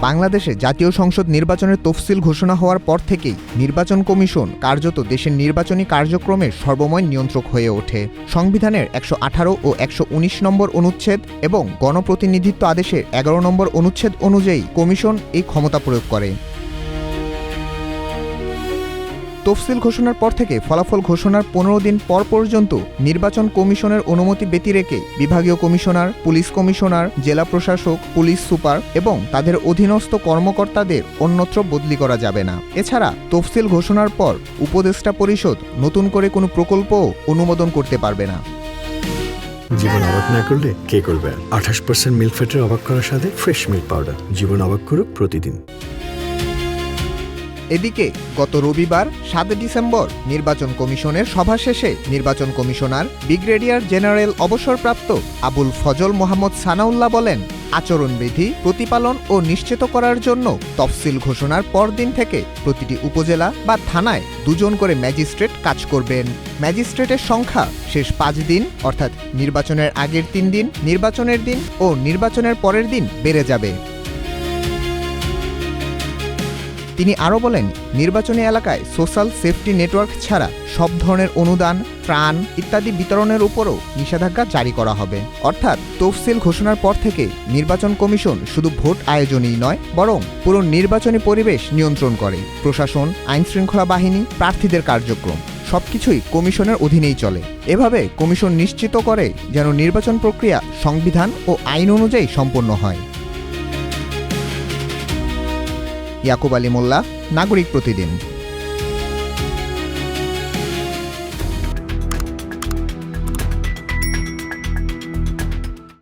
বাংলাদেশে জাতীয় সংসদ নির্বাচনের তফসিল ঘোষণা হওয়ার পর থেকেই নির্বাচন কমিশন কার্যত দেশের নির্বাচনী কার্যক্রমের সর্বময় নিয়ন্ত্রক হয়ে ওঠে। সংবিধানের ১১৮ ও ১১৯ নম্বর অনুচ্ছেদ এবং গণপ্রতিনিধিত্ব আদেশের ১১ নম্বর অনুচ্ছেদ অনুযায়ী কমিশন এই ক্ষমতা প্রয়োগ করে। তফসিল ঘোষণার পর থেকে ফলাফল ঘোষণার ১৫ দিন পর পর্যন্ত নির্বাচন কমিশনের অনুমতি ব্যতিরেকে বিভাগীয় কমিশনার, পুলিশ কমিশনার, জেলা প্রশাসক, পুলিশ সুপার এবং তাদের অধীনস্থ কর্মকর্তাদের অন্যত্র বদলি করা যাবে না। এছাড়া তফসিল ঘোষণার পর উপদেষ্টা পরিষদ নতুন করে কোনো প্রকল্পও অনুমোদন করতে পারবে না। জীবন অবাক না করলে কে করবে? ২৮% মিল্ক ফ্যাটের অবাক করার সাথে ফ্রেশ মিল্ক পাউডার। জীবন অবাক করুক প্রতিদিন। এদিকে গত রবিবার ৭ ডিসেম্বর নির্বাচন কমিশনের সভা শেষে নির্বাচন কমিশনার ব্রিগেডিয়ার জেনারেল অবসরপ্রাপ্ত আবুল ফজল মোহাম্মদ সানাউল্লাহ বলেন, আচরণবিধি প্রতিপালন ও নিশ্চিত করার জন্য তফসিল ঘোষণার পরদিন থেকে প্রতিটি উপজেলা বা থানায় ২ জন করে ম্যাজিস্ট্রেট কাজ করবেন। ম্যাজিস্ট্রেটের সংখ্যা শেষ ৫ দিন অর্থাৎ নির্বাচনের আগের ৩ দিন, নির্বাচনের দিন ও নির্বাচনের পরের দিন বেড়ে যাবে। তিনি আরও বলেন, নির্বাচনী এলাকায় সোশ্যাল সেফটি নেটওয়ার্ক ছাড়া সব ধরনের অনুদান, ত্রাণ ইত্যাদি বিতরণের উপরও নিষেধাজ্ঞা জারি করা হবে। অর্থাৎ তফসিল ঘোষণার পর থেকে নির্বাচন কমিশন শুধু ভোট আয়োজনই নয়, বরং পুরো নির্বাচনী পরিবেশ নিয়ন্ত্রণ করে। প্রশাসন, আইনশৃঙ্খলা বাহিনী, প্রার্থীদের কার্যক্রম সবকিছুই কমিশনের অধীনেই চলে। এভাবে কমিশন নিশ্চিত করে যেন নির্বাচন প্রক্রিয়া সংবিধান ও আইন অনুযায়ী সম্পন্ন হয়। ইয়াকুব আলী মোল্লা, নাগরিক প্রতিদিন।